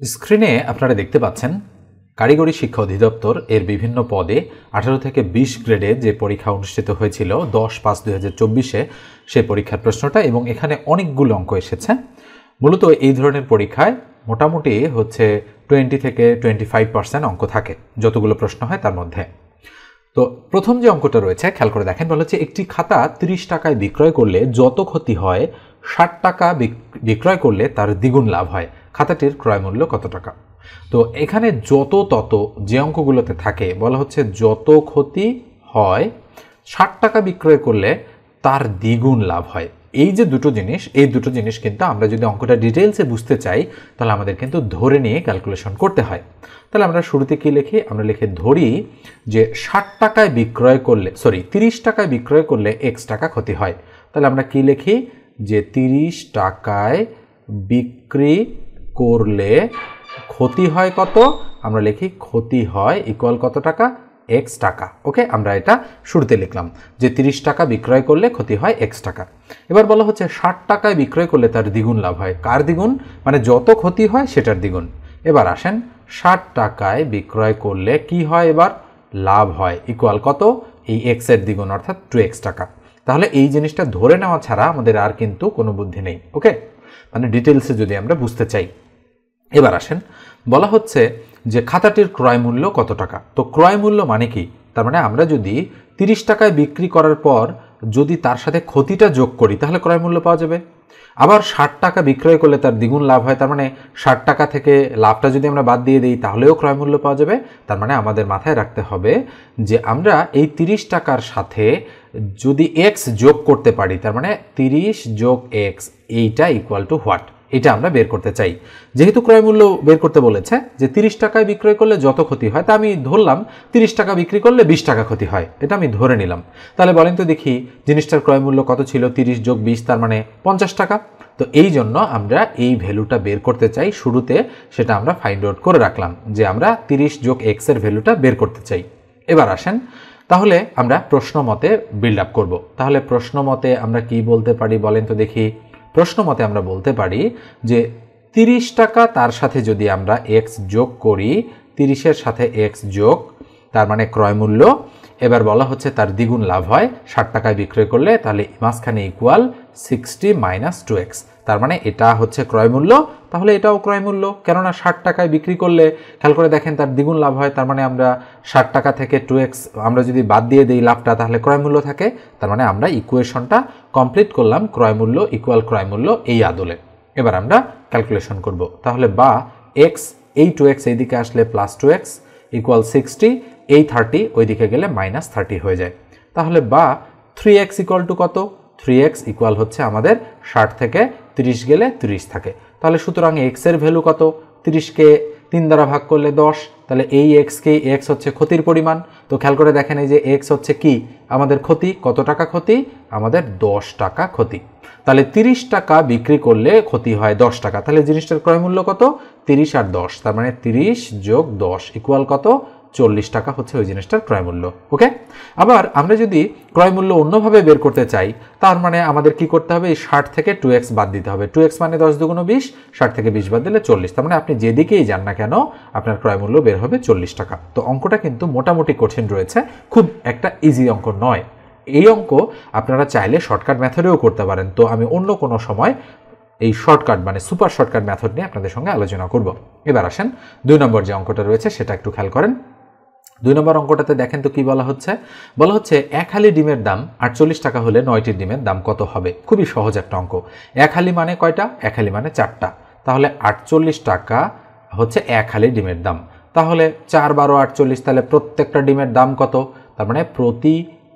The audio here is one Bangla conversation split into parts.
স্ক্রিনে আপনারা দেখতে পাচ্ছেন কারিগরি শিক্ষা অধিদপ্তর এর বিভিন্ন পদে 18 থেকে 20 গ্রেডে যে পরীক্ষা অনুষ্ঠিত হয়েছিল 10/5/2024-এ সেই পরীক্ষার প্রশ্নটা, এবং এখানে অনেকগুলো অঙ্ক এসেছে। মূলত এই ধরনের পরীক্ষায় মোটামুটি হচ্ছে 20 থেকে 25% অঙ্ক থাকে যতগুলো প্রশ্ন হয় তার মধ্যে। তো প্রথম যে অঙ্কটা রয়েছে খেয়াল করে দেখেন, বলা হচ্ছে একটি খাতা 30 টাকায় বিক্রয় করলে যত ক্ষতি হয় 60 টাকা বিক্রয় করলে তার দ্বিগুণ লাভ হয়। খাতাটির ক্রয় মূল্য কত টাকা? তো এখানে যত তত যে অঙ্কগুলোতে থাকে বলা হচ্ছে যত ক্ষতি হয় 60 টাকা বিক্রয় করলে তার দ্বিগুণ লাভ হয়। এই যে দুটো জিনিস কিন্তু আমরা যদি অঙ্কটা ডিটেইলসে বুঝতে চাই তাহলে আমাদের কিন্তু ধরে নিয়ে ক্যালকুলেশন করতে হয়। তাহলে আমরা শুরুতে কি লিখি? আমরা লিখে ধরি যে 30 টাকায় বিক্রয় করলে x টাকা ক্ষতি হয়। তাহলে আমরা কি লিখি যে 30 টাকায় বিক্রি করলে ক্ষতি হয় কত? আমরা লিখি ক্ষতি হয় ইকুয়াল কত টাকা? x টাকা। ওকে, আমরা এটা শুরুতে লিখলাম যে 30 টাকা বিক্রয় করলে ক্ষতি হয় x টাকা। এবার বলা হচ্ছে 60 টাকায় বিক্রয় করলে তার দ্বিগুণ লাভ হয়। কার দ্বিগুণ? মানে যত ক্ষতি হয় সেটার দ্বিগুণ। এবার আসেন 60 টাকায় বিক্রয় করলে কি হয়? এবার লাভ হয় ইকুয়াল কত? এই x এর দ্বিগুণ অর্থাৎ 2x টাকা। তাহলে এই জিনিসটা ধরে নেওয়া ছাড়া আমাদের আর কিন্তু কোনো বুদ্ধি নেই। ওকে, মানে ডিটেলসে যদি আমরা বুঝতে চাই। এবার আসেন, বলা হচ্ছে যে খাতাটির ক্রয় মূল্য কত টাকা। তো ক্রয় মূল্য মানে কি? তার মানে আমরা যদি 30 টাকায় বিক্রি করার পর যদি তার সাথে ক্ষতিটা যোগ করি তাহলে ক্রয় মূল্য পাওয়া যাবে। আবার 60 টাকা বিক্রয় করলে তার দ্বিগুণ লাভ হয়, তার মানে 60 টাকা থেকে লাভটা যদি আমরা বাদ দিয়ে দিই তাহলেও ক্রয় মূল্য পাওয়া যাবে। তার মানে আমাদের মাথায় রাখতে হবে যে আমরা এই 30 টাকার সাথে যদি x যোগ করতে পারি, তার মানে 30 যোগ x এইটা ইকুয়াল টু হোয়াট, এটা আমরা বের করতে চাই। যেহেতু ক্রয় মূল্য বের করতে বলেছে যে 30 টাকায় বিক্রয় করলে যত ক্ষতি হয়, তা আমি ধরলাম 30 টাকা বিক্রি করলে 20 টাকা ক্ষতি হয়, এটা আমি ধরে নিলাম। তাহলে বলেন তো দেখি জিনিসটার ক্রয় মূল্য কত ছিল? 30 যোগ 20 তার মানে 50 টাকা। তো এই জন্য আমরা এই ভ্যালুটা বের করতে চাই শুরুতে, সেটা আমরা ফাইন্ড আউট করে রাখলাম যে আমরা 30 যোগ x এর ভ্যালুটা বের করতে চাই। এবার আসেন, তাহলে আমরা প্রশ্ন মতে বিল্ড আপ করবো। তাহলে প্রশ্ন মতে আমরা কি বলতে পারি বলেন তো দেখি? প্রশ্ন মতে আমরা বলতে পারি যে 30 টাকা তার সাথে যদি আমরা x যোগ করি, 30-এর সাথে x যোগ তার মানে ক্রয় মূল্য। এবার বলা হচ্ছে তার দ্বিগুণ লাভ হয় 60 টাকায় বিক্রয় করলে, তাহলে মাঝখানে ইকুয়াল 60 মাইনাস 2x, তার মানে এটা হচ্ছে ক্রয় মূল্য। তাহলে এটাও ক্রয় মূল্য, কেননা 60 টাকায় বিক্রি করলে খেয়াল করে দেখেন তার দ্বিগুণ লাভ হয়। তার মানে আমরা 60 টাকা থেকে 2x আমরা যদি বাদ দিয়ে দিই লাভটা, তাহলে ক্রয় মূল্য থাকে। তার মানে আমরা ইকুয়েশনটা কমপ্লিট করলাম, ক্রয় মূল্য ইকুয়াল ক্রয় মূল্য এই আদলে। এবার আমরা ক্যালকুলেশন করব। তাহলে বা x এই 2x এইদিকে আসলে প্লাস 2x ইকুয়াল 60, এই 30 ওইদিকে গেলে মাইনাস 30 হয়ে যায়। তাহলে বা 3x ইকুয়াল টু কত? 3x ইকুয়াল হচ্ছে আমাদের 60 থেকে 30 গেলে 30 থাকে। তাহলে সুতরাং x এর ভ্যালু কত? 30-কে 3 দ্বারা ভাগ করলে 10, তাহলে এই x হচ্ছে ক্ষতির পরিমাণ। তো খেয়াল করে দেখেন এই যে x হচ্ছে কি আমাদের ক্ষতি। কত টাকা ক্ষতি? আমাদের 10 টাকা ক্ষতি। তাহলে 30 টাকা বিক্রি করলে ক্ষতি হয় 10 টাকা। তাহলে জিনিসটার ক্রয় মূল্য কত? 30 আর 10, তার মানে 30 যোগ 10 ইকুয়াল কত? 40 টাকা হচ্ছে ওই জিনিসটার ক্রয় মূল্য। ওকে, আবার আমরা যদি ক্রয় মূল্য অন্যভাবে বের করতে চাই, তার মানে আমাদের কি করতে হবে? এই 60 থেকে 2x বাদ দিতে হবে। 2x মানে 10 দুগুণ 20, 60 থেকে 20 বাদ দিলে 40। তার মানে আপনি যেদিকেই যান না কেন আপনার ক্রয় মূল্য বের হবে 40 টাকা। তো অঙ্কটা কিন্তু মোটামুটি কঠিন রয়েছে, খুব একটা ইজি অঙ্ক নয়। এই অঙ্ক আপনারা চাইলে শর্টকাট মেথডেও করতে পারেন। তো আমি অন্য কোনো সময় এই শর্টকাট মানে সুপার শর্টকাট মেথড নিয়ে আপনাদের সঙ্গে আলোচনা করব। এবার আসেন 2 নম্বর যে অঙ্কটা রয়েছে সেটা একটু খেয়াল করেন। 2 নম্বর অঙ্কটাতে দেখেন তো কি বলা হচ্ছে? বলা হচ্ছে 1 হালি ডিমের দাম 48 টাকা হলে 9টি ডিমের দাম কত হবে? খুবই সহজ একটা অঙ্ক। 1 হালি মানে কয়টা? 1 হালি মানে 4টা। তাহলে 48 টাকা হচ্ছে 1 হালি ডিমের দাম। তাহলে 4 12 48, তাহলে প্রত্যেকটা ডিমের দাম কত? তার মানে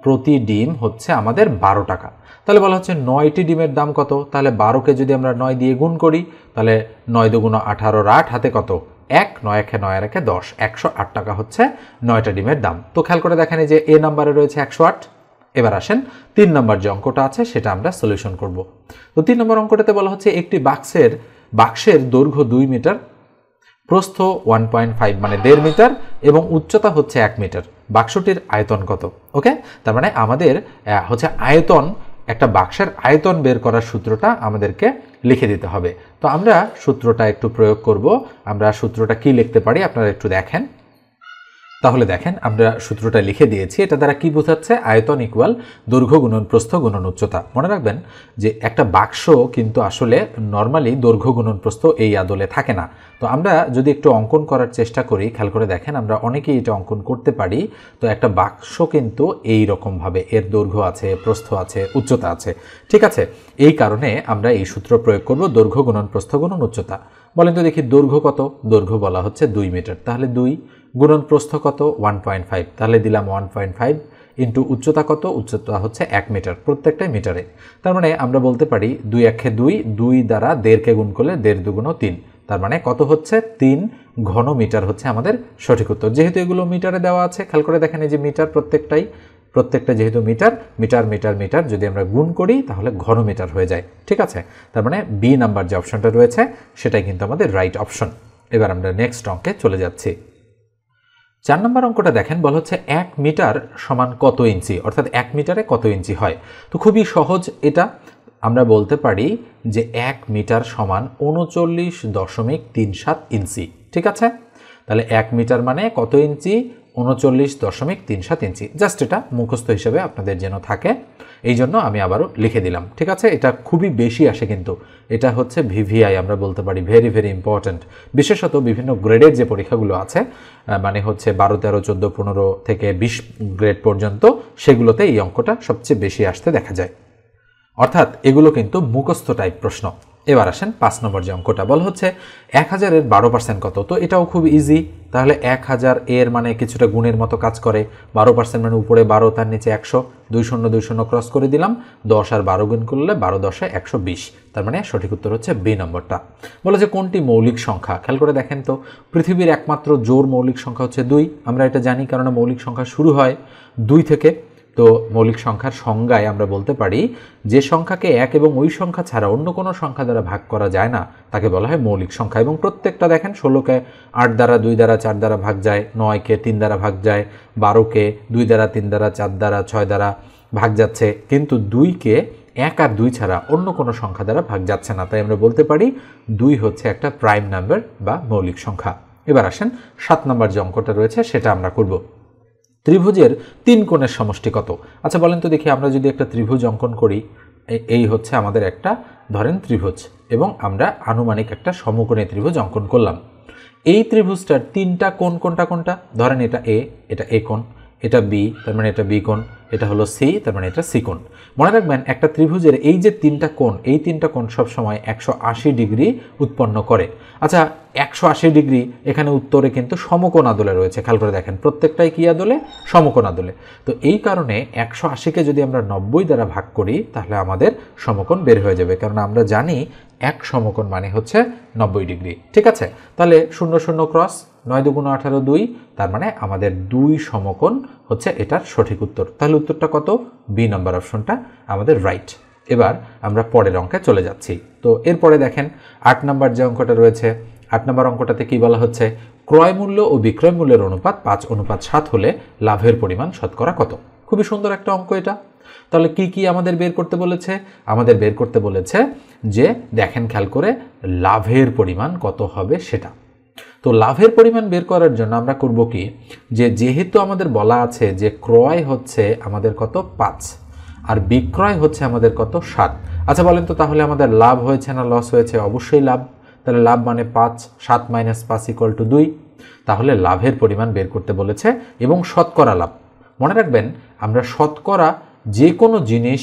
প্রতি ডিম হচ্ছে আমাদের 12 টাকা। তাহলে বলা হচ্ছে 9টি ডিমের দাম কত? তাহলে 12কে যদি আমরা 9 দিয়ে গুণ করি তাহলে 9 দুগুণ 18, 8 হাতে কত? 1, 9 একে 9 আর একে 10, 108 টাকা হচ্ছে 9টা ডিমের দাম। তো খেয়াল করে দেখেন এই যে এ নাম্বারে রয়েছে 108। এবার আসেন 3 নম্বর যে অঙ্কটা আছে সেটা আমরা সলিউশন করব। তো 3 নম্বর অঙ্কটাতে বলা হচ্ছে একটি বাক্সের দৈর্ঘ্য 2 মিটার, প্রস্থ 1.5 মানে 1.5 মিটার এবং উচ্চতা হচ্ছে 1 মিটার। বাক্সটির আয়তন কত? ওকে, তার মানে আমাদের হচ্ছে আয়তন, একটা বাক্সের আয়তন বের করার সূত্রটা আমাদেরকে লিখে দিতে হবে। তো আমরা সূত্রটা একটু প্রয়োগ করব। আমরা সূত্রটা কি লিখতে পারি আপনারা একটু দেখেন। তাহলে দেখেন আমরা সূত্রটা লিখে দিয়েছি। এটা দ্বারা কি বোঝাচ্ছে? আয়তন ইকুয়াল দৈর্ঘ্য গুণন প্রস্থ গুণন উচ্চতা। মনে রাখবেন যে একটা বাক্স কিন্তু আসলে নর্মালি দৈর্ঘ্য গুণন প্রস্থ এই আদলে থাকে না। তো আমরা যদি একটু অঙ্কন করার চেষ্টা করি, খেয়াল করে দেখেন আমরা অনেকেই এটা অঙ্কন করতে পারি। তো একটা বাক্স কিন্তু এই রকমভাবে এর দৈর্ঘ্য আছে, প্রস্থ আছে, উচ্চতা আছে, ঠিক আছে? এই কারণে আমরা এই সূত্র প্রয়োগ করব, দৈর্ঘ্য গুণন প্রস্থ গুণন উচ্চতা। বলেন তো দেখি দৈর্ঘ্য কত? দৈর্ঘ্য বলা হচ্ছে 2 মিটার, তাহলে 2 গুণন প্রস্থ কত? 1.5, তাহলে দিলাম 1.5 ইন্টু উচ্চতা কত? উচ্চতা হচ্ছে 1 মিটার, প্রত্যেকটাই মিটারে। তার মানে আমরা বলতে পারি 2 একে 2, 2 দ্বারা 1.5কে গুণ করলে 1.5 দুগুণ 3, তার মানে কত হচ্ছে? 3 ঘন মিটার হচ্ছে আমাদের সঠিক উত্তর। যেহেতু এগুলো মিটারে দেওয়া আছে, খেয়াল করে দেখেন এই যে মিটার, প্রত্যেকটা যেহেতু মিটার মিটার মিটার মিটার যদি আমরা গুণ করি তাহলে ঘন মিটার হয়ে যায়, ঠিক আছে? তার মানে বি নাম্বার যে অপশনটা রয়েছে সেটাই কিন্তু আমাদের রাইট অপশন। এবার আমরা নেক্সট অঙ্কে চলে যাচ্ছি। 4 নম্বর অঙ্কটা দেখেন, বলা হচ্ছে 1 মিটার সমান কত ইঞ্চি, অর্থাৎ 1 মিটারে কত ইঞ্চি হয়। তো খুবই সহজ এটা, আমরা বলতে পারি যে 1 মিটার সমান 39.37 ইঞ্চি, ঠিক আছে? তাহলে 1 মিটার মানে কত ইঞ্চি? 39.37 ইঞ্চি। জাস্ট এটা মুখস্থ হিসেবে আপনাদের যেন থাকে, এই জন্য আমি আবারও লিখে দিলাম, ঠিক আছে? এটা খুবই বেশি আসে কিন্তু, এটা হচ্ছে ভিভিআই আমরা বলতে পারি, ভেরি ভেরি ইম্পর্ট্যান্ট। বিশেষত বিভিন্ন গ্রেডের যে পরীক্ষাগুলো আছে, মানে হচ্ছে 12, 13, 14, 15 থেকে 20 গ্রেড পর্যন্ত, সেগুলোতে এই অঙ্কটা সবচেয়ে বেশি আসতে দেখা যায়। অর্থাৎ এগুলো কিন্তু মুখস্থ টাইপ প্রশ্ন। এবার আসেন 5 নম্বর যে অঙ্কটা, বলা হচ্ছে 1000-এর 12% কত? তো এটাও খুব ইজি। তাহলে 1000 এর মানে কিছুটা গুণের মতো কাজ করে, 12% মানে উপরে 12 তার নিচে 100, 2 শূন্য 2 শূন্য ক্রস করে দিলাম, 10 আর 12 গুণ করলে 12 10 120, তার মানে সঠিক উত্তর হচ্ছে বি নম্বরটা। বলে যে কোনটি মৌলিক সংখ্যা? খেয়াল করে দেখেন তো, পৃথিবীর একমাত্র জোড় মৌলিক সংখ্যা হচ্ছে 2। আমরা এটা জানি, কারণ মৌলিক সংখ্যা শুরু হয় 2 থেকে। তো মৌলিক সংখ্যার সংজ্ঞায় আমরা বলতে পারি যে সংখ্যাকে 1 এবং ওই সংখ্যা ছাড়া অন্য কোনো সংখ্যা দ্বারা ভাগ করা যায় না তাকে বলা হয় মৌলিক সংখ্যা। এবং প্রত্যেকটা দেখেন 16কে 8 দ্বারা, 2 দ্বারা, 4 দ্বারা ভাগ যায়, 9কে 3 দ্বারা ভাগ যায়, 12কে 2 দ্বারা, 3 দ্বারা, 4 দ্বারা, 6 দ্বারা ভাগ যাচ্ছে, কিন্তু 2কে 1 আর 2 ছাড়া অন্য কোনো সংখ্যা দ্বারা ভাগ যাচ্ছে না। তাই আমরা বলতে পারি 2 হচ্ছে একটা প্রাইম নাম্বার বা মৌলিক সংখ্যা। এবার আসেন 7 নম্বর যে অঙ্কটা রয়েছে সেটা আমরা করব। ত্রিভুজের 3 কোণের সমষ্টি কত? আচ্ছা বলেন তো দেখি, আমরা যদি একটা ত্রিভুজ অঙ্কন করি, এই হচ্ছে আমাদের একটা ধরেন ত্রিভুজ, এবং আমরা আনুমানিক একটা সমকোণী ত্রিভুজ অঙ্কন করলাম। এই ত্রিভুজটার 3টা কোণ কোনটা কোনটা? ধরেন এটা এ, এটা এ কোণ, এটা বি, তার মানে এটা বি কোণ, এটা হলো সি, তার মানে এটা সি কোণ। মনে রাখবেন একটা ত্রিভুজের এই যে 3টা কোণ, এই 3টা কোণ সবসময় 180 ডিগ্রি উৎপন্ন করে। আচ্ছা 180 ডিগ্রি এখানে উত্তরে কিন্তু সমকোণ আদলে রয়েছে, খেয়াল করে দেখেন প্রত্যেকটাই কি আদলে? সমকোণ আদলে। তো এই কারণে 180কে যদি আমরা 90 দ্বারা ভাগ করি তাহলে আমাদের সমকোণ বের হয়ে যাবে, কারণ আমরা জানি এক সমকোণ মানে হচ্ছে 90 ডিগ্রি, ঠিক আছে? তাহলে 0 0 ক্রস, 9 2 18 2, তার মানে আমাদের 2 সমকোণ হচ্ছে এটার সঠিক উত্তর। তাহলে উত্তরটা কত? বি নম্বর অপশনটা আমাদের রাইট। এবার আমরা পরের অঙ্কে চলে যাচ্ছি। তো এরপরে দেখেন 8 নম্বর যে অঙ্কটা রয়েছে, 8 নম্বর অঙ্কটাতে কি বলা হচ্ছে? ক্রয় মূল্য ও বিক্রয় মূল্যের অনুপাত 5:7 হলে লাভের পরিমাণ শতকরা কত? খুবই সুন্দর একটা অঙ্ক এটা। তাহলে কি কি আমাদের বের করতে বলেছে? আমাদের বের করতে বলেছে যে দেখেন খেয়াল করে লাভের পরিমাণ কত হবে সেটা। তো লাভের পরিমাণ বের করার জন্য আমরা করব কি, যে যেহেতু আমাদের বলা আছে যে ক্রয় হচ্ছে আমাদের কত? 5, আর বিক্রয় হচ্ছে আমাদের কত? 7। আচ্ছা বলেন তো তাহলে আমাদের লাভ হয়েছে না লস হয়েছে? অবশ্যই লাভ। তাহলে লাভ মানে 5, 7 - 5 = 2। তাহলে লাভের পরিমাণ বের করতে বলেছে এবং শতকরা লাভ। মনে রাখবেন আমরা শতকরা যে কোনো জিনিস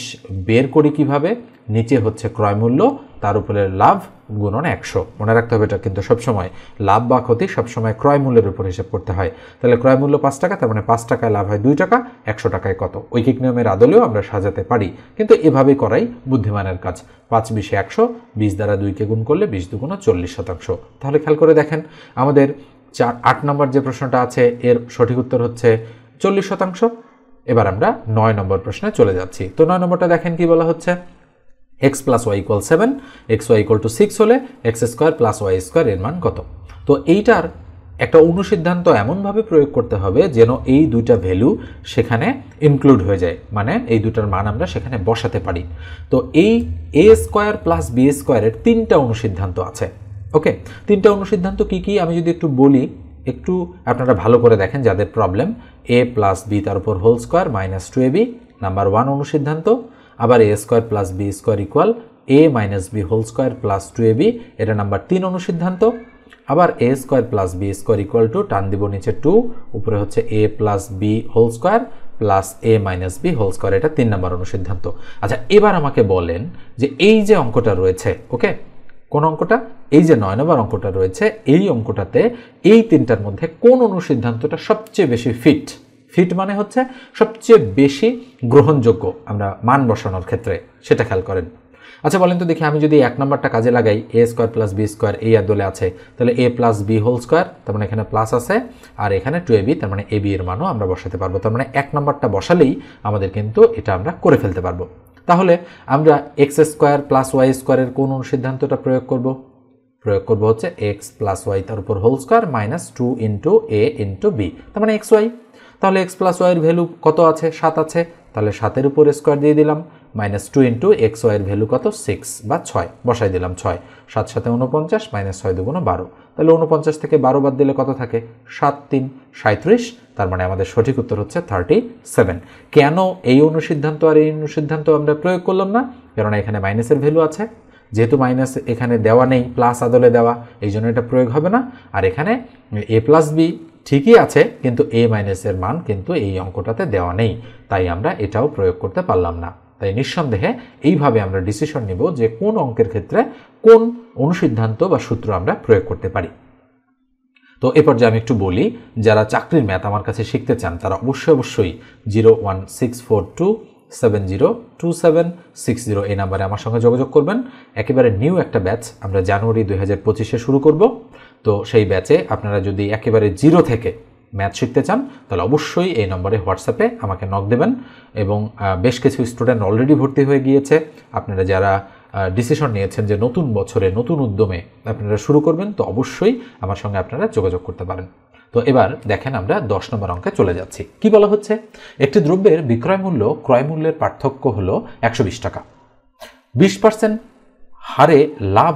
বের করি কিভাবে? নিচে হচ্ছে ক্রয় মূল্য, তার উপরে লাভ গুণন 100। মনে রাখতে হবে এটা কিন্তু সবসময়, লাভ বা ক্ষতি সবসময় ক্রয় মূল্যের উপর হিসাব করতে হয়। তাহলে ক্রয় মূল্য 5 টাকা, তার মানে 5 টাকায় লাভ হয় 2 টাকা, 100 টাকায় কত? ঐকিক নিয়মের আদলেও আমরা সাজাতে পারি, কিন্তু এভাবেই করাই বুদ্ধিমানের কাজ। 5 20 100, 20 দ্বারা 2কে গুণ করলে 20 2 40%। তাহলে খেয়াল করে দেখেন আমাদের 8 নম্বর যে প্রশ্নটা আছে এর সঠিক উত্তর হচ্ছে 40%। এবার আমরা 9 নম্বর প্রশ্নে চলে যাচ্ছি। তো 9 নম্বরটা দেখেন কি বলা হচ্ছে? x + y = 7, xy = 6 হলে x² + y² এর মান কত? তো এইটার একটা অনুসিদ্ধান্ত এমনভাবে প্রয়োগ করতে হবে যেন এই দুইটা ভ্যালু সেখানে ইনক্লুড হয়ে যায়, মানে এই দুটার মান আমরা সেখানে বসাতে পারি। তো এই এ স্কোয়ার প্লাস বি স্কোয়ারের তিনটা অনুসিদ্ধান্ত আছে। ওকে, তিনটা অনুসিদ্ধান্ত কি কি আমি যদি একটু বলি, একটু আপনারা ভালো করে দেখেন যাদের প্রবলেম। এ প্লাস বি তার উপর whole square minus 2ab number 1 অনুসিদ্ধান্ত। আবার a square plus b square equal a minus b whole square plus 2ab, এটা নাম্বার 3 অনুসিদ্ধান্ত। আবার a square plus b square equal to, টান দিব নিচে 2, উপরে হচ্ছে a plus b whole square plus a minus b whole square, এটা 3 নম্বর অনুসিদ্ধান্ত। আচ্ছা, এবার আমাকে বলেন যে এই যে অঙ্কটা রয়েছে, ওকে, কোন অঙ্কটা? এই যে 9 নম্বর অঙ্কটা রয়েছে, এই অঙ্কটাতে এই তিনটার মধ্যে কোন অনুসিদ্ধান্তটা সবচেয়ে বেশি ফিট? ফিট মানে হচ্ছে সবচেয়ে বেশি গ্রহণযোগ্য আমরা মান বসানোর ক্ষেত্রে, সেটা খেয়াল করেন। আচ্ছা বলেন তো দেখি, আমি যদি 1 নম্বরটা কাজে লাগাই, এ স্কোয়ার প্লাস বি স্কোয়ার এই আদলে আছে, তাহলে এ প্লাস বি হোল স্কোয়ার, তার মানে এখানে প্লাস আছে, আর এখানে 2ab, তার মানে ab এর মানও আমরা বসাতে পারবো। তার মানে 1 নম্বরটা বসালেই আমাদের কিন্তু এটা আমরা করে ফেলতে পারবো। তাহলে আমরা এক্স স্কোয়ার প্লাস ওয়াই স্কোয়ারের কোন অনুসিদ্ধান্তটা প্রয়োগ করব? প্রয়োগ করব হচ্ছে এক্স প্লাস ওয়াই তার উপর হোল স্কোয়ার মাইনাস 2 ইন্টু এ ইন্টু বি, তার মানে এক্স ওয়াই। তাহলে এক্স প্লাস ওয়াইয়ের ভ্যালু কত আছে? 7 আছে, তাহলে 7-এর উপর স্কোয়ার দিয়ে দিলাম, মাইনাস 2 ইন্টু এক্স ওয়াইয়ের ভ্যালু কত? 6 বা 6, বসাই দিলাম 6, 7 7 49 মাইনাস 6 2 12, তাহলে 49 থেকে 12 বাদ দিলে কত থাকে? 7 3 37, তার মানে আমাদের সঠিক উত্তর হচ্ছে 37। কেন এই অনুসিদ্ধান্ত আর এই অনুসিদ্ধান্ত আমরা প্রয়োগ করলাম না? কারণ এখানে মাইনাসের ভ্যালু আছে, যেহেতু মাইনাস এখানে দেওয়া নেই, প্লাস আদলে দেওয়া, এই জন্য এটা প্রয়োগ হবে না। আর এখানে এ প্লাস বি ঠিকই আছে, কিন্তু এ মাইনাসের মান কিন্তু এই অঙ্কটাতে দেওয়া নেই, তাই আমরা এটাও প্রয়োগ করতে পারলাম না। তাই নিঃসন্দেহে এইভাবে আমরা ডিসিশন নিব যে কোন অঙ্কের ক্ষেত্রে কোন অনুসিদ্ধান্ত বা সূত্র আমরা প্রয়োগ করতে পারি। তো এরপর যে আমি একটু বলি, যারা চাকরির ম্যাথ আমার কাছে শিখতে চান তারা অবশ্যই 01642702760 এই নাম্বারে আমার সঙ্গে যোগাযোগ করবেন। একেবারে নিউ একটা ব্যাচ আমরা জানুয়ারি 2025-এ শুরু করব। তো সেই ব্যাচে আপনারা যদি একেবারে জিরো থেকে ম্যাথ শিখতে চান তাহলে অবশ্যই এই নম্বরে হোয়াটসঅ্যাপে আমাকে নক দেবেন। এবং বেশ কিছু স্টুডেন্ট অলরেডি ভর্তি হয়ে গিয়েছে। আপনারা যারা ডিসিশন নিয়েছেন যে নতুন বছরে নতুন উদ্যমে আপনারা শুরু করবেন, তো অবশ্যই আমার সঙ্গে আপনারা যোগাযোগ করতে পারেন। তো এবার দেখেন আমরা 10 নম্বর অঙ্কে চলে যাচ্ছি। কি বলা হচ্ছে? একটি দ্রব্যের বিক্রয় মূল্য ক্রয় মূল্যের পার্থক্য হলো 120 টাকা। 20% হারে লাভ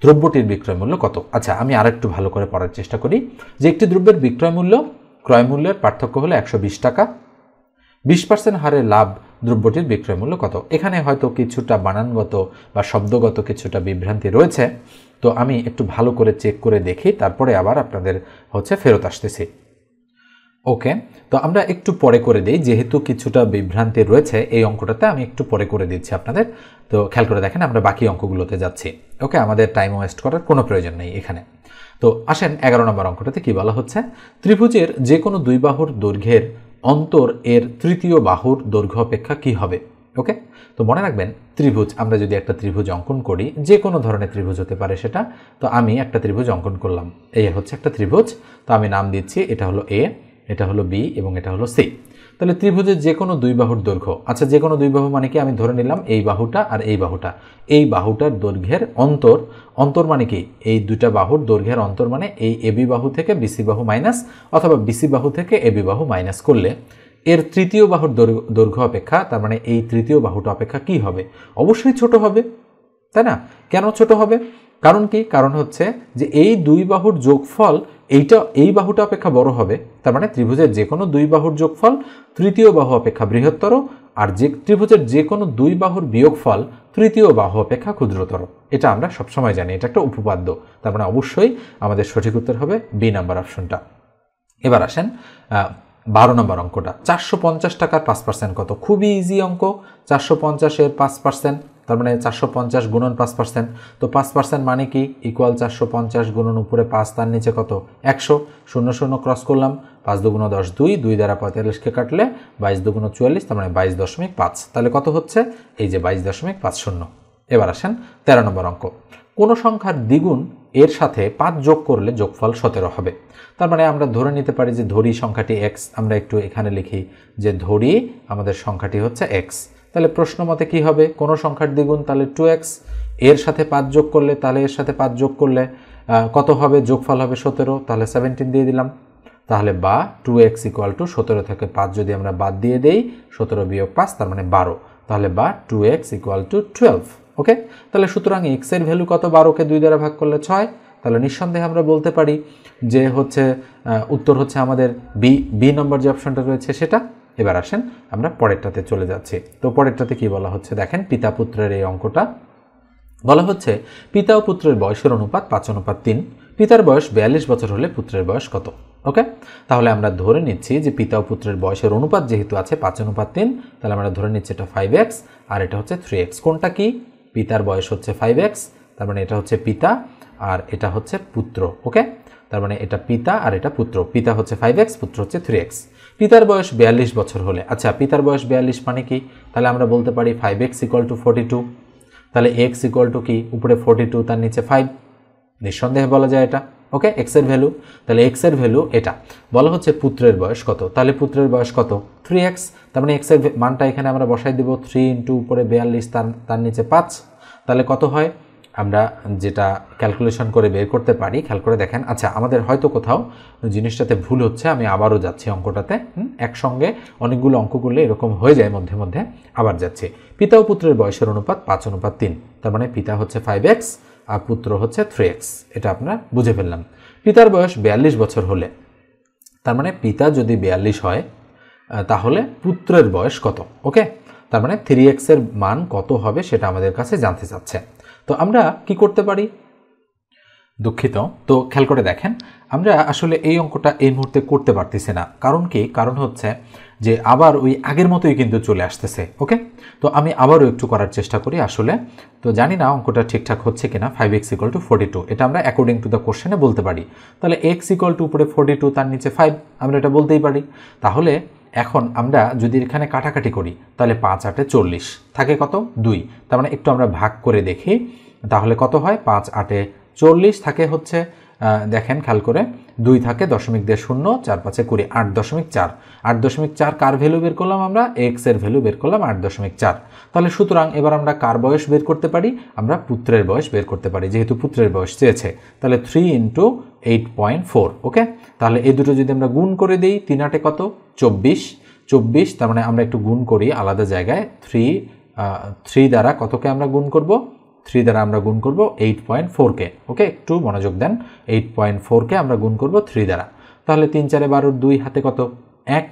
দ্রব্যটির বিক্রয় মূল্য কত? আচ্ছা, আমি আরেকটু ভালো করে পড়ার চেষ্টা করি যে একটি দ্রব্যের বিক্রয় মূল্য ক্রয় মূল্যের পার্থক্য হলো 120 টাকা। 20% হারে লাভ দ্রব্যটির বিক্রয় মূল্য কত? এখানে হয়তো কিছুটা বানানগত বা শব্দগত কিছুটা বিভ্রান্তি রয়েছে, তো আমি একটু ভালো করে চেক করে দেখি, তারপরে আবার আপনাদের ফেরত আসতেছি। ওকে, তো আমরা একটু পরে করে দিই, যেহেতু কিছুটা বিভ্রান্তি রয়েছে এই অঙ্কটাতে, আমি একটু পরে করে দিচ্ছি আপনাদের। তো খেয়াল করে দেখেন, আমরা বাকি অঙ্কগুলোতে যাচ্ছি। ওকে, আমাদের টাইম ওয়েস্ট করার কোনো প্রয়োজন নেই এখানে। তো আসেন 11 নম্বর অঙ্কটাতে কি বলা হচ্ছে? ত্রিভুজের যে কোনো দুই বাহুর দৈর্ঘ্যের অন্তর এর তৃতীয় বাহুর দৈর্ঘ্য অপেক্ষা কি হবে? ওকে, তো মনে রাখবেন, ত্রিভুজ, আমরা যদি একটা ত্রিভুজ অঙ্কন করি, যে কোনো ধরনের ত্রিভুজ হতে পারে সেটা, তো আমি একটা ত্রিভুজ অঙ্কন করলাম, এই হচ্ছে একটা ত্রিভুজ, তো আমি নাম দিচ্ছি, এটা হলো এ, এটা হলো বি এবং এটা হলো সি। তাহলে ত্রিভুজের যে কোনো দুই বাহুর দৈর্ঘ্য, আচ্ছা যে কোনো দুই বাহু মানে কি? আমি ধরে নিলাম এই বাহুটা আর এই বাহুটা, এই বাহুটার দৈর্ঘ্যের অন্তর, অন্তর মানে কি? এই দুইটা বাহুর দৈর্ঘ্যের অন্তর মানে এই এবি বাহু থেকে বিসি বাহু মাইনাস, অথবা বিসি বাহু থেকে এবি বাহু মাইনাস করলে এর তৃতীয় বাহুর দৈর্ঘ্য অপেক্ষা, তার মানে এই তৃতীয় বাহুটা অপেক্ষা কি হবে? অবশ্যই ছোট হবে, তাই না? কেন ছোট হবে? কারণ কি? কারণ হচ্ছে যে এই দুই বাহুর যোগফল এই বাহুটা অপেক্ষা বড় হবে, তার মানে ত্রিভুজের যে কোনো দুই বাহুর যোগফল তৃতীয় বাহু অপেক্ষা বৃহত্তর, আর যে ত্রিভুজের যে কোনো দুই বাহুর বিয়োগফল তৃতীয় বাহু অপেক্ষা ক্ষুদ্রতর। এটা আমরা সবসময় জানি, এটা একটা উপপাদ্য। তার মানে অবশ্যই আমাদের সঠিক উত্তর হবে বি নাম্বার অপশনটা। এবার আসেন 12 নম্বর অঙ্কটা। 450 টাকার 5% কত? খুবই ইজি অঙ্ক। 450-এর 5%, তার মানে 450 গুণন 5%। তো 5% মানে কি? ইকুয়াল 450 গুণন উপরে 5, তার নিচে কত? 100। 0 0 ক্রস করলাম, 5 2 10 2, 2 দ্বারা 45-কে কাটলে 22 2 44, তার মানে 22.5। তাহলে কত হচ্ছে? এই যে 22.50। এবার আসেন 13 নম্বর অঙ্ক। কোন সংখ্যার দ্বিগুণ এর সাথে 5 যোগ করলে যোগফল 17 হবে। তার মানে আমরা ধরে নিতে পারি যে ধরি সংখ্যাটি x, আমরা একটু এখানে লিখি যে ধরি আমাদের সংখ্যাটি হচ্ছে x। তাহলে প্রশ্ন মতে কি হবে? কোন সংখ্যার দ্বিগুণ, তাহলে 2x, এর সাথে 5 যোগ করলে, তাহলে এর সাথে 5 যোগ করলে কত হবে, যোগফল হবে 17, তাহলে 17 দিয়ে দিলাম। তাহলে বা 2x = 17 থেকে 5 যদি আমরা বাদ দিয়ে দেই, 17 বিয়োগ 5 তার মানে 12, তাহলে বা 2x = 12। ওকে, তাহলে সুতরাং x এর ভ্যালু কত, 12কে 2 দ্বারা ভাগ করলে 6, তাহলে নিঃসন্দেহে আমরা বলতে পারি যে হচ্ছে উত্তর হচ্ছে আমাদের বি নম্বর যে অপশনটা রয়েছে সেটা। এবার আসেন আমরা পরেরটাতে চলে যাচ্ছি। তো পরেরটাতে কি বলা হচ্ছে দেখেন, পিতা পুত্রের এই অঙ্কটা বলা হচ্ছে পিতা ও পুত্রের বয়সের অনুপাত 5:3। পিতার বয়স 42 বছর হলে পুত্রের বয়স কত? ওকে, তাহলে আমরা ধরে নিচ্ছি যে পিতা ও পুত্রের বয়সের অনুপাত যেহেতু আছে 5:3, তাহলে আমরা ধরে নিচ্ছি এটা 5x আর এটা হচ্ছে 3x। কোনটা কি? পিতার বয়স হচ্ছে 5x, তার মানে এটা হচ্ছে পিতা আর এটা হচ্ছে পুত্র। ওকে, তার মানে এটা পিতা আর এটা পুত্র। পিতা হচ্ছে 5x, পুত্র হচ্ছে 3x। পিতার বয়স 42 বছর হলে, আচ্ছা পিতার বয়স 42 মানে কি? তাহলে আমরা বলতে পারি 5x = 42। তাহলে x = কি? উপরে 42 তার নিচে 5, নিঃসন্দেহে বলা যায় এটা। ওকে, x এর ভ্যালু, তাহলে x এর ভ্যালু এটা। বলা হচ্ছে পুত্রের বয়স কত, তাহলে পুত্রের বয়স কত? 3x, তার মানে x এর মানটা এখানে আমরা বসাই দেব 3 × উপরে 42 তার নিচে 5, তাহলে কত হয়? আমরা যেটা ক্যালকুলেশন করে বের করতে পারি, খেয়াল করে দেখেন। আচ্ছা, আমাদের হয়তো কোথাও জিনিসটাতে ভুল হচ্ছে, আমি আবারও যাচ্ছি অঙ্কটাতে। একসঙ্গে অনেকগুলো অঙ্ক করলে এরকম হয়ে যায় মধ্যে মধ্যে, আবার যাচ্ছে। পিতা ও পুত্রের বয়সের অনুপাত 5:3, তার মানে পিতা হচ্ছে 5x আর পুত্র হচ্ছে 3x, এটা আমরা বুঝে ফেললাম। পিতার বয়স 42 বছর হলে, তার মানে পিতা যদি 42 হয় তাহলে পুত্রের বয়স কত? ওকে, তার মানে 3x এর মান কত হবে সেটা আমাদের কাছে জানতে চাচ্ছে। তো আমরা কি করতে পারি? দুঃখিত, তো খেয়াল করে দেখেন, আমরা আসলে এই অঙ্কটা এই মুহূর্তে করতে পারতেছি না। কারণ কি? কারণ হচ্ছে যে আবার ওই আগের মতোই কিন্তু চলে আসতেছে। ওকে, তো আমি আবারও একটু করার চেষ্টা করি আসলে। তো জানি না অঙ্কটা ঠিকঠাক হচ্ছে কিনা। 5x = 42 এটা আমরা অ্যাকর্ডিং টু দ্য কোশ্চেনে বলতে পারি। তাহলে x = উপরে 42 তার নিচে 5, আমরা এটা বলতেই পারি। তাহলে এখন আমরা যদি এখানে কাটাকাটি করি, তাহলে 5 × 8 = 40, থাকে কত? 2। তার মানে একটু আমরা ভাগ করে দেখি, তাহলে কত হয়? 5 × 8 = 40, থাকে হচ্ছে দেখেন খেয়াল করে, 2 থাকে, দশমিক দিয়ে 0, 4 × 5 = 20, 8.4। 8.4 কার ভ্যালু বের করলাম আমরা? x এর ভ্যালু বের করলাম 8.4। তাহলে সুতরাং এবার আমরা কার বয়স বের করতে পারি? আমরা পুত্রের বয়স বের করতে পারি, যেহেতু পুত্রের বয়স চেয়েছে। তাহলে 3 × 8.4। ওকে, তাহলে এই দুটো যদি আমরা গুণ করে দিই, 3 × 8 = কত? 24। তার মানে আমরা একটু গুণ করি আলাদা জায়গায়। 3 দ্বারা কতকে আমরা গুণ করব? 3 দ্বারা আমরা গুণ করব 8.4কে। ওকে, একটু মনোযোগ দেন। 8.4কে আমরা গুণ করব 3 দ্বারা। তাহলে 3 × 4 = 12, 2 হাতে কত? 1,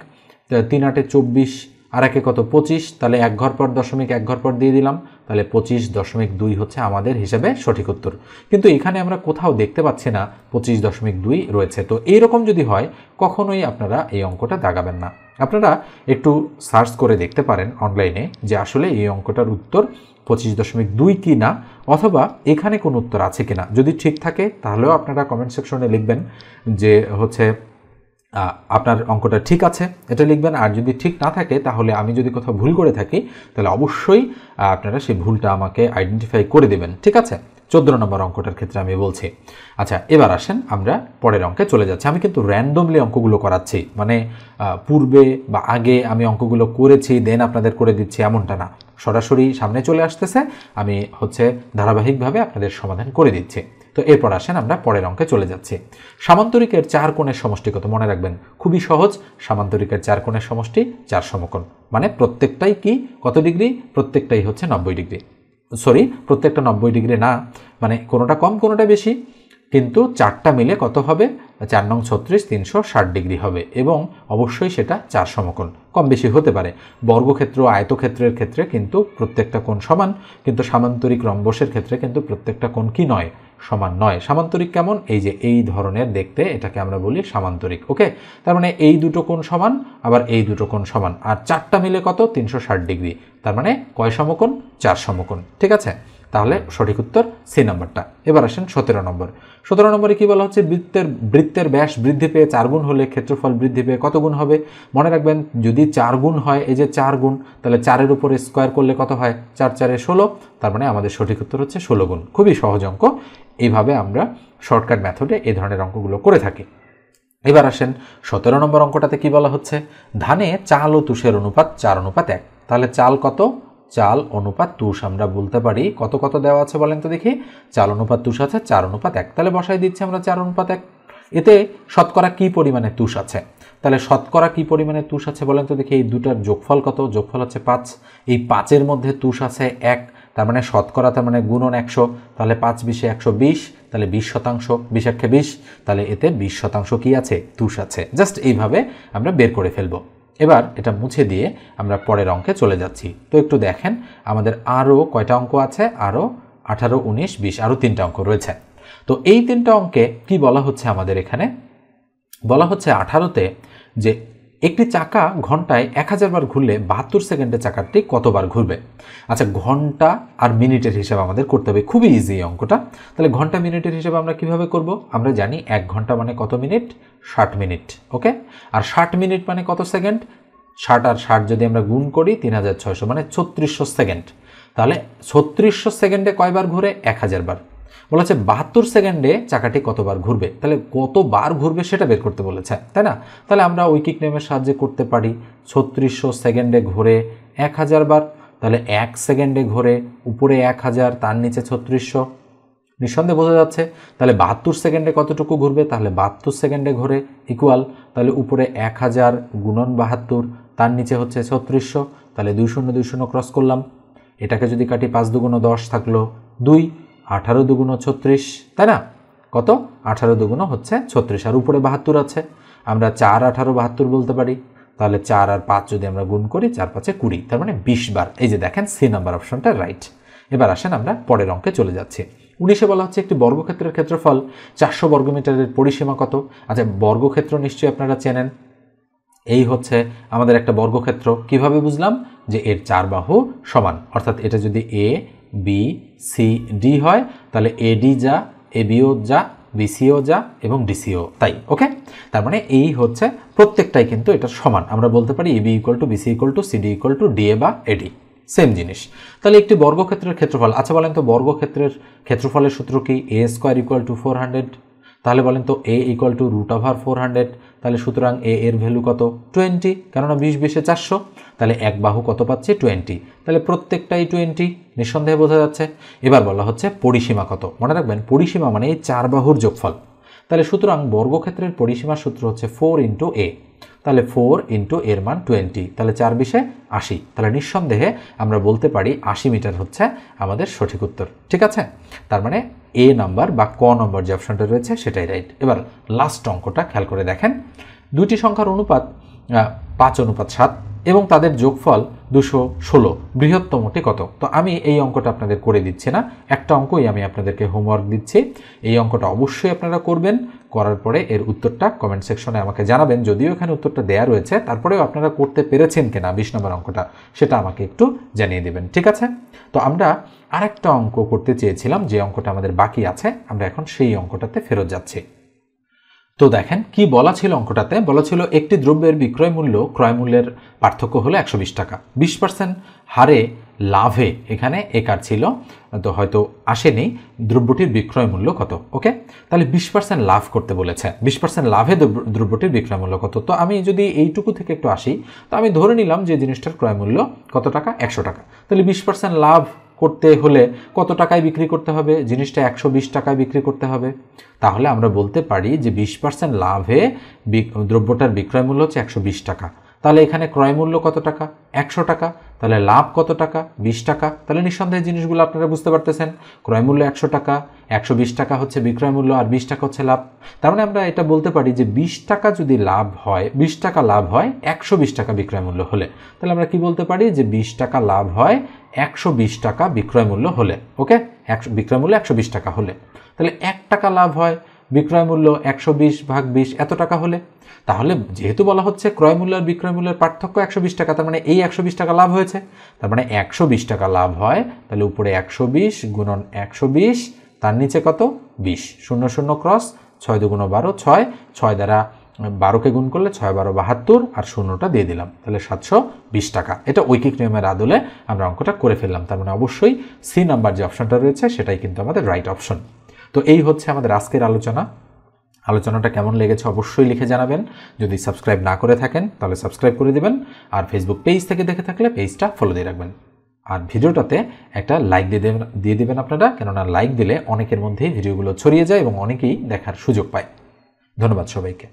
3 × 8 = 24 আর 1 কত? 25। তাহলে 1 ঘর পর দশমিক 1 ঘর পর দিয়ে দিলাম, তাহলে 25.2 হচ্ছে আমাদের হিসাবে সঠিক উত্তর। কিন্তু এখানে আমরা কোথাও দেখতে পাচ্ছি না 25.2 রয়েছে। তো এইরকম যদি হয়, কখনোই আপনারা এই অঙ্কটা দাগাবেন না। আপনারা একটু সার্চ করে দেখতে পারেন অনলাইনে যে আসলে এই অঙ্কটার উত্তর 25.2 কি না, অথবা এখানে কোন উত্তর আছে কিনা। যদি ঠিক থাকে তাহলেও আপনারা কমেন্ট সেকশনে লিখবেন যে হচ্ছে আপনার অঙ্কটা ঠিক আছে, এটা লিখবেন। আর যদি ঠিক না থাকে, তাহলে আমি যদি কোথাও ভুল করে থাকি, তাহলে অবশ্যই আপনারা সেই ভুলটা আমাকে আইডেন্টিফাই করে দেবেন। ঠিক আছে, 14 নম্বর অঙ্কটার ক্ষেত্রে আমি বলছি। আচ্ছা, এবার আসেন আমরা পরের অঙ্কে চলে যাচ্ছি। আমি কিন্তু র্যান্ডমলি অঙ্কগুলো করাচ্ছি, মানে পূর্বে বা আগে আমি অঙ্কগুলো করেছি দেন আপনাদের করে দিচ্ছি এমনটা না। সরাসরি সামনে চলে আসতেছে, আমি হচ্ছে ধারাবাহিকভাবে আপনাদের সমাধান করে দিচ্ছি। তো এরপর আসেন আমরা পরের অঙ্কে চলে যাচ্ছি। সামান্তরিকের 4 কোণের সমষ্টি কত? মনে রাখবেন, খুবই সহজ। সামান্তরিকের 4 কোণের সমষ্টি 4 সমকোণ, মানে প্রত্যেকটাই কি কত ডিগ্রি? প্রত্যেকটাই হচ্ছে 90 ডিগ্রি। সরি, প্রত্যেকটা 90 ডিগ্রি না, মানে কোনোটা কম কোনোটা বেশি, কিন্তু 4টা মিলে কত হবে? 4 নং 36, 360 ডিগ্রি হবে, এবং অবশ্যই সেটা 4 সমকোণ। কম বেশি হতে পারে। বর্গক্ষেত্র, আয়তক্ষেত্রের ক্ষেত্রে কিন্তু প্রত্যেকটা কোণ সমান, কিন্তু সামান্তরিক রম্বসের ক্ষেত্রে কিন্তু প্রত্যেকটা কোণ কি নয়? সমান নয়। সামান্তরিক কেমন? এই যে এই ধরনের দেখতে, এটাকে আমরা বলি সামান্তরিক। ওকে, তার মানে এই দুটো কোণ সমান, আবার এই দুটো কোণ সমান, আর 4টা মিলে কত? 360 ডিগ্রি। তার মানে কয় সমকোণ? 4 সমকোণ। ঠিক আছে, তাহলে সঠিক উত্তর সি নাম্বারটা। এবার আসেন 17 নম্বর। 17 নম্বরে কি বলা হচ্ছে? বৃত্তের ব্যাস বৃদ্ধি পেয়ে 4 গুণ হলে ক্ষেত্রফল বৃদ্ধি পেয়ে কত গুণ হবে? মনে রাখবেন, যদি 4 গুণ হয়, এই যে 4 গুণ, তাহলে 4-এর উপরে স্কোয়ার করলে কত হয়? 4 × 4 = 16, তার মানে আমাদের সঠিক উত্তর হচ্ছে 16 গুণ। খুবই সহজ অঙ্ক। এইভাবে আমরা শর্টকাট মেথডে এই ধরনের অঙ্কগুলো করে থাকি। এবার আসেন 17 নম্বর অঙ্কটাতে কি বলা হচ্ছে? ধানে চাল ও তুষের অনুপাত 4:1। তাহলে চাল কত? চাল অনুপাত তুষ আমরা বলতে পারি। কত কত দেওয়া আছে বলেন তো দেখি? চাল অনুপাত তুষ আছে 4:1, তাহলে বসাই দিচ্ছি আমরা 4:1। এতে শতকরা কি পরিমাণে তুষ আছে? তাহলে শতকরা কি পরিমাণে তুষ আছে বলেন তো দেখি? এই দুটার যোগফল কত? যোগফল হচ্ছে 5। এই 5-এর মধ্যে তুষ আছে 1, তার মানে শতকরা, তার মানে গুণন 100, তাহলে 5 20 120, তাহলে 20%, 20 1 20, তাহলে এতে 20% কি আছে? তুষ আছে। জাস্ট এইভাবে আমরা বের করে ফেলবো। এবার এটা মুছে দিয়ে আমরা পরের অঙ্কে চলে যাচ্ছি। তো একটু দেখেন আমাদের আরও কয়টা অঙ্ক আছে? আরও 18 19 20, আরও 3টা অঙ্ক রয়েছে। তো এই 3টা অঙ্কে কি বলা হচ্ছে আমাদের এখানে? বলা হচ্ছে 18তে যে একটি চাকা ঘন্টায় 1000 বার ঘুরলে 72 সেকেন্ডে চাকাটি কতবার ঘুরবে। আচ্ছা, ঘন্টা আর মিনিটের হিসাব আমাদের করতে হবে। খুবই ইজি এই অঙ্কটা। তাহলে ঘন্টা মিনিটের হিসাব আমরা কিভাবে করব? আমরা জানি 1 ঘন্টা মানে কত মিনিট? 60 মিনিট। ওকে, আর 60 মিনিট মানে কত সেকেন্ড? 60 আর 60 যদি আমরা গুণ করি 3600 মানে 3600 সেকেন্ড। তাহলে 3600 সেকেন্ডে কয়বার ঘুরে? 1000 বার। বলেছে 72 সেকেন্ডে চাকাটি কতবার ঘুরবে। তাহলে কতবার ঘুরবে সেটা বের করতে বলেছে, তাই না? তাহলে আমরা ঐকিক নিয়মের সাহায্যে করতে পারি। 3600 সেকেন্ডে ঘুরে 1000 বার, তাহলে 1 সেকেন্ডে ঘুরে উপরে 1000, তার নিচে 3600, নিঃসন্দেহে বোঝা যাচ্ছে। তাহলে 72 সেকেন্ডে কতটুকু ঘুরবে? তাহলে 72 সেকেন্ডে ঘুরে ইকুয়াল, তাহলে উপরে 1000 গুণন 72, তার নিচে হচ্ছে 3600, তাহলে 2 0 2 0 ক্রস করলাম। এটাকে যদি কাটি 5 2 10 থাকলো 2, 18 2 36, তাই না? কত? 18 2 হচ্ছে 36, আর উপরে 72 আছে। আমরা 4 18 72 বলতে পারি। তাহলে 4 আর 5 যদি আমরা গুণ করি 4 5 20, তার মানে 20 বার। এই যে দেখেন, সি নাম্বার অপশনটা রাইট। এবার আসেন আমরা পরের অঙ্কে চলে যাচ্ছি। 19-এ বলা হচ্ছে একটি বর্গক্ষেত্রের ক্ষেত্রফল 400 বর্গমিটারের পরিসীমা কত? আচ্ছা, বর্গক্ষেত্র নিশ্চয়ই আপনারা চেনেন। এই হচ্ছে আমাদের একটা বর্গক্ষেত্র। কিভাবে বুঝলাম? যে এর 4 বাহু সমান, অর্থাৎ এটা যদি এ বি সি ডি হয় তাহলে এডি যা, এবিও যা, বিসিও যা এবং ডিসিও তাই। ওকে, তার মানে এই হচ্ছে প্রত্যেকটাই কিন্তু এটা সমান। আমরা বলতে পারি AB equal to BC equal to CD equal to DA বা এডি, সেম জিনিস। তাহলে একটি বর্গক্ষেত্রের ক্ষেত্রফল, আচ্ছা বলেন তো বর্গক্ষেত্রের ক্ষেত্রফলের সূত্র কি? এ স্কোয়ার ইকুয়াল টু 400। তাহলে বলেন তো এ ইকুয়াল টু √400। তাহলে সুতরাং এ এর ভ্যালু কত? 20, কেননা 20 20 400। তাহলে এক বাহু কত পাচ্ছি? 20। তাহলে প্রত্যেকটাই 20, নিঃসন্দেহে বোঝা যাচ্ছে। এবার বলা হচ্ছে পরিসীমা কত? মনে রাখবেন, পরিসীমা মানে এই 4 বাহুর যোগফল। তাহলে সুতরাং বর্গক্ষেত্রের পরিসীমার সূত্র হচ্ছে 4 × a। তাহলে 4 × এর মান 20, তাহলে 4 20 80। তাহলে নিঃসন্দেহে আমরা বলতে পারি 80 মিটার হচ্ছে আমাদের সঠিক উত্তর। ঠিক আছে, তার মানে এ নাম্বার বা ক নম্বর যে অপশনটা রয়েছে সেটাই রাইট। এবার লাস্ট অঙ্কটা খেয়াল করে দেখেন। দুটি সংখ্যার অনুপাত 5:7 এবং তাদের যোগফল 216, বৃহত্তমটি কত? তো আমি এই অঙ্কটা আপনাদের করে দিচ্ছি না, একটা অঙ্কই আমি আপনাদেরকে হোমওয়ার্ক দিচ্ছি। এই অঙ্কটা অবশ্যই আপনারা করবেন। করার পরে এর উত্তরটা কমেন্ট সেকশনে আমাকে জানাবেন। যদিও এখানে উত্তরটা দেয়া রয়েছে, তারপরেও আপনারা করতে পেরেছেন কিনা 20 নম্বর অঙ্কটা সেটা আমাকে একটু জানিয়ে দেবেন। ঠিক আছে, তো আমরা আরেকটা অঙ্ক করতে চেয়েছিলাম, যে অঙ্কটা আমাদের বাকি আছে। আমরা এখন সেই অঙ্কটাতে ফেরত যাচ্ছি। তো দেখেন কি বলা ছিল অঙ্কটাতে? বলা ছিল একটি দ্রব্যের বিক্রয় মূল্য ক্রয় মূল্যের পার্থক্য হলো 120 টাকা। 20% হারে লাভে, এখানে একার ছিল তো হয়তো আসেনি, দ্রব্যটির বিক্রয় মূল্য কত? ওকে, তাহলে 20% লাভ করতে বলেছে। 20% লাভে দ্রব্যটির বিক্রয় মূল্য কত? তো আমি যদি এইটুকু থেকে একটু আসি, তো আমি ধরে নিলাম যে জিনিসটার ক্রয় মূল্য কত টাকা? 100 টাকা। তাহলে 20% লাভ করতে হলে কত টাকায় বিক্রি করতে হবে? জিনিসটা 120 টাকায় বিক্রি করতে হবে। তাহলে আমরা বলতে পারি যে 20% লাভে দ্রব্যটার বিক্রয় মূল্য হচ্ছে 120 টাকা। তাহলে এখানে ক্রয় মূল্য কত টাকা? 100 টাকা। তাহলে লাভ কত টাকা? 20 টাকা। তাহলে নিঃসন্দেহে জিনিসগুলো আপনারা বুঝতে পারতেছেন। ক্রয় মূল্য 100 টাকা, 120 টাকা হচ্ছে বিক্রয় মূল্য, আর 20 টাকা হচ্ছে লাভ। তার মানে আমরা এটা বলতে পারি যে 20 টাকা যদি লাভ হয়, 20 টাকা লাভ হয় 120 টাকা বিক্রয় মূল্য হলে। তাহলে আমরা কি বলতে পারি? যে 20 টাকা লাভ হয় 120 টাকা বিক্রয় মূল্য হলে। ওকে, বিক্রয় মূল্য 120 টাকা হলে। তাহলে 1 টাকা লাভ হয় বিক্রয় মূল্য 120 ভাগ 20 এত টাকা হলে। তাহলে যেহেতু বলা হচ্ছে ক্রয় মূল্য আর বিক্রয় মূল্যের পার্থক্য 120 টাকা, তার মানে এই 120 টাকা লাভ হয়েছে। তার মানে 120 টাকা লাভ হয়, তাহলে উপরে 120 গুণন 120, তার নিচে কত? 20। 0 0 ক্রস, 6 2 12, 6 6 দ্বারা 12কে গুণ করলে 6 12 72, আর শূন্যটা দিয়ে দিলাম, তাহলে 720 টাকা। এটা ঐকিক নিয়মের আদলে আমরা অঙ্কটা করে ফেললাম। তার মানে অবশ্যই সি নাম্বার যে অপশনটা রয়েছে সেটাই কিন্তু আমাদের রাইট অপশন। তো এই হচ্ছে আমাদের আজকের আলোচনাটা কেমন লেগেছে অবশ্যই লিখে জানাবেন। যদি সাবস্ক্রাইব না করে থাকেন তাহলে সাবস্ক্রাইব করে দিবেন, আর ফেসবুক পেজ থেকে দেখে থাকলে পেজটা ফলো দিয়ে রাখবেন। আর ভিডিওটাতে একটা লাইক দিয়ে দেবেন আপনারা, কেননা লাইক দিলে অনেকের মধ্যেই ভিডিওগুলো ছড়িয়ে যায় এবং অনেকেই দেখার সুযোগ পায়। ধন্যবাদ সবাইকে।